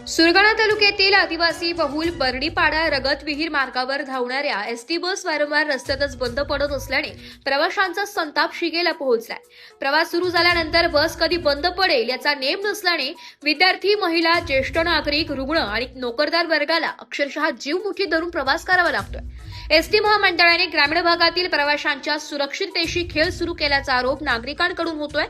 सुरगाणा तालुक्यातील आदिवासी बहुल बर्डीपाडा रगत विहीर मार्गावर धावणाऱ्या एसटी बस वारंवार रस्त्यातच बंद पडत असल्याने प्रवाशांचा संताप शिगेला पोहोचलाय। प्रवास सुरू झाल्यानंतर बस कधी बंद पडेल याचा नेम नसल्याने विद्यार्थी, महिला, ज्येष्ठ नागरिक, रुग्ण आणि नोकरदार वर्गाला अक्षरशः जीव मुठीत धरून प्रवास करावा लागतोय। एसटी महामंडळाने ग्रामीण भागातील प्रवाशांच्या सुरक्षिततेशी खेळ सुरू केल्याचा आरोप नागरिकांकडून होतोय।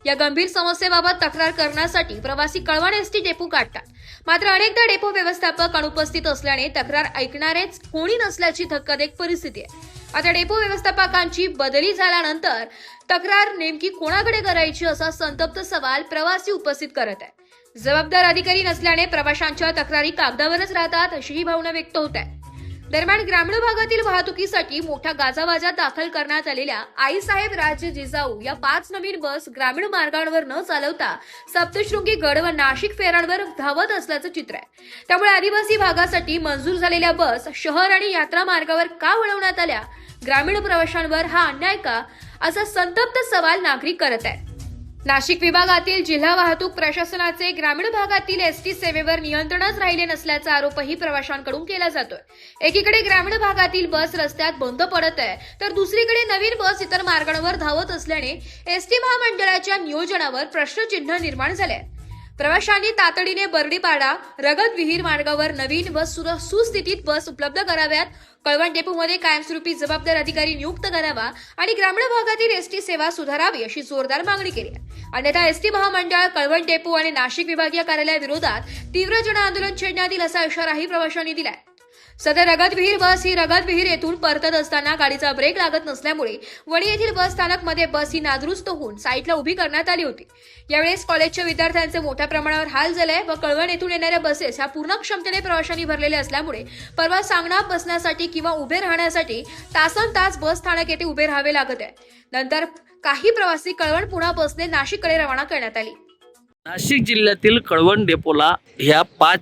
या गंभीर समस्येबाबत तक्रार करण्यासाठी प्रवासी कळवण एसटी डेपो काढतात, मात्र अनेकदा डेपो व्यवस्थापक अनुपस्थित असल्याने तक्रार ऐकणारेच कोणी नसल्याची धक्कादायक परिस्थिती आहे। आता डेपो व्यवस्थापकांची बदली झाल्यानंतर तक्रार नेमकी कोणाकडे करायची असा संतप्त सवाल प्रवासी उपस्थित करत आहे। जबाबदार अधिकारी नसल्याने प्रवाशांच्या तक्रारी कागदावरच राहतात अशी ही भावना व्यक्त होत आहे। दरम्यान ग्रामीण भागातील वाहतुकीसाठी मोठा गाजावाजा दाखल करण्यात आलेल्या आईसाहेब राजे जिजाऊ या 5 नवीन बस ग्रामीण मार्गांवर न चालवता सप्तशृंगी गड व नाशिक फेऱ्यांवर धावत असल्याचं चित्र आहे। त्यामुळे आदिवासी भागासाठी मंजूर झालेल्या बस शहर आणि यात्रा मार्गावर का वळवण्यात आल्या? ग्रामीण प्रवाशांवर हा अन्याय का, असा संतप्त सवाल नागरिक करत आहेत। नाशिक विभागातील जिल्हा वाहतूक प्रशासनाचे ग्रामीण भागातील एसटी सेवेवर नियंत्रणच राहिले नसल्याचा आरोपही प्रवाशांकडून केला जातोय। एकीकडे ग्रामीण भागातील बस रस्त्यात बंद पडत आहे, तर दुसरीकडे नवीन बस इतर मार्गांवर धावत असल्याने एसटी महामंडळाच्या नियोजनावर प्रश्नचिन्ह निर्माण झाले आहे। प्रवाशांनी तातडीने बर्डीपाडा रगत विहीर मार्गावर नवीन व सुस्थितीत बस उपलब्ध कराव्यात, कळवण डेपोमध्ये कायमस्वरूपी जबाबदार अधिकारी नियुक्त करावा आणि ग्रामीण भागातील एसटी सेवा सुधारावी अशी जोरदार मागणी केली आहे। अन्यथा एसटी महामंडळ, कळवण डेपो आणि नाशिक विभागीय कार्यालयाविरोधात तीव्र जनआंदोलन छेडण्यात येईल असा इशाराही प्रवाशांनी दिलाय। सध्या रगत विहीर बस ही रगत विहीर येथून परतत असताना गाडीचा ब्रेक लागत नसल्यामुळे वणी येथील बस स्थानक मध्ये बस ही नादुरुस्त होऊन साईटला उभी करण्यात आली होती। यावेळेस कॉलेजच्या विद्यार्थ्यांचे मोठ्या प्रमाणावर हाल झाले व कळवण येथून येणाऱ्या बसेस ह्या पूर्ण क्षमतेने प्रवाशांनी भरलेल्या असल्यामुळे परवा सांगणा बसण्यासाठी किंवा उभे राहण्यासाठी तासनतास बस स्थानक येथे उभे राहावे लागत आहे। नंतर काही प्रवासी कळवण पुन्हा बसने नाशिककडे रवाना करण्यात आली। नाशिक जिल्ह्यातील कळवण डेपोला ह्या 5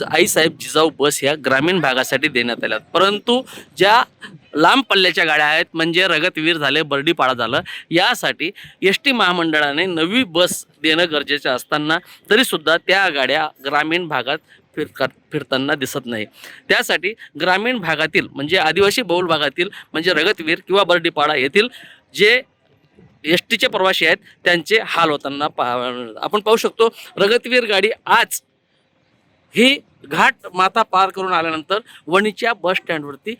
आईसाहेब जिजाऊ बस ह्या ग्रामीण भागासाठी देण्यात आल्या, परंतु ज्या लांब पल्ल्याच्या गाड्या आहेत म्हणजे रगतवीर झाले, बर्डीपाडा झालं, यासाठी एसटी महामंडळाने नवी बस देणं गरजेचं असताना तरीसुद्धा त्या गाड्या ग्रामीण भागात फिरताना दिसत नाही। त्यासाठी ग्रामीण भागातील म्हणजे आदिवासी बहुल भागातील म्हणजे रगतवीर किंवा बर्डीपाडा येथील जे एस टीचे प्रवासी आहेत त्यांचे हाल होताना आपण पाहू शकतो। रगतवीर गाडी आज ही घाट माथा पार करून आल्यानंतर वणीच्या बस स्टँडवरती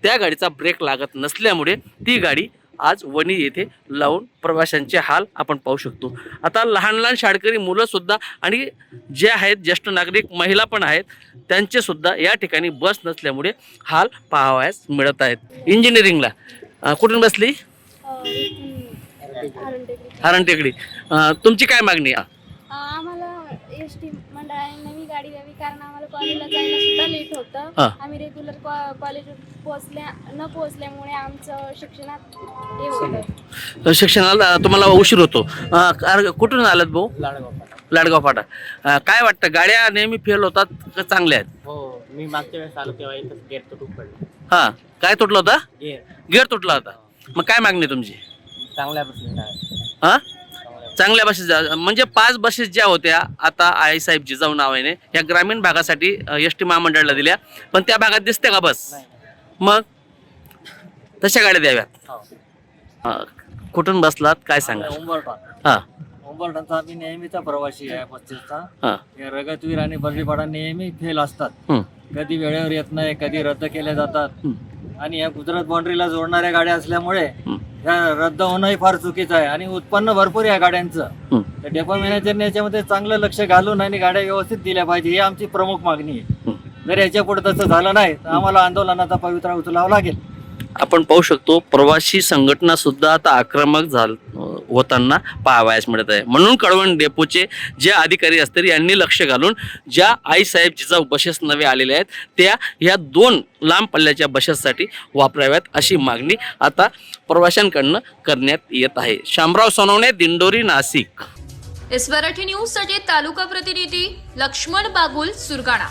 त्या गाडीचा ब्रेक लागत नसल्यामुळे ती गाडी आज वणी येथे लावून प्रवाशांचे हाल आपण पाहू शकतो। आता लहान लहान शाळकरी मुलंसुद्धा आणि जे आहेत ज्येष्ठ नागरिक, महिला पण आहेत, त्यांचेसुद्धा या ठिकाणी बस नसल्यामुळे हाल पाहावयास मिळत आहेत। इंजिनिअरिंगला कुठून बसली? हरण टेकडी। तुमची काय मागणी आहे? आम्हाला एसटी मंडळाने नवी गाडी द्यावी, कारण आम्हाला कॉलेजला जायला सुद्धा लेट होतं। आम्ही रेग्युलर कॉलेज न पोहोचल्यामुळे आमचं शिक्षणात हे होतं। शिक्षणाला तुम्हाला उशीर होतो। कुठून आलात भाऊ? लाडगाव फाटा। काय वाटतं, गाड्या नेहमी फेल होतात का चांगल्या आहेत? हो, मी मागच्या वेळेस आलो तेव्हा इथं गेअर तुटून पडला। हां, काय तुटला होता? गेअर तुटला होता। मग काय मागणी तुमची? चांगल्या बसेस आहे। हां, चांगल्या बसेस म्हणजे 5 बसेस ज्या होत्या आता आईसाहेब जिजाऊ नावाने या ग्रामीण भागासाठी एस टी महामंडळाला दिल्या, पण त्या भागात दिसते का बस? मग तशा गाड्या द्याव्यात। कुठून बसलात काय सांगा? हां, उंबरठणचा आम्ही नेहमीचा प्रवासी आहे बसेसचा। हां, या रगतवीर आणि बर्डीपाडा नेहमी फेल असतात, कधी वेळेवर येत नाही, कधी रद्द केले जातात। आणि या गुजरात बाउंड्रीला जोडणाऱ्या गाड्या असल्यामुळे या रद्द होणंही फार चुकीचं आहे आणि उत्पन्न भरपूर या गाड्यांचं। डेपो मॅनेजरने याच्यामध्ये चांगलं लक्ष घालून आणि गाड्या व्यवस्थित दिल्या पाहिजे, ही आमची प्रमुख मागणी आहे। जर याच्या पुढे तसं झालं नाही तर आम्हाला आंदोलनाचा पवित्रा उचलावा लागेल। आपण पाहू शकतो प्रवासी संघटना सुद्धा आता आक्रमक होताना पाहावयास मिळत आहे। म्हणून कळवण डेपोचे जे अधिकारी असतील यांनी लक्ष घालून ज्या आईसाहेब जिजाऊ बसेस नवे आलेल्या आहेत त्या या 2 लांब पल्ल्याच्या बसेससाठी वापराव्यात अशी मागणी आता प्रवाशांकडून करण्यात येत आहे। शामराव सोनवणे, दिंडोरी, नाशिक। मराठी न्यूज साठी तालुका प्रतिनिधी लक्ष्मण बागुल, सुरगाणा।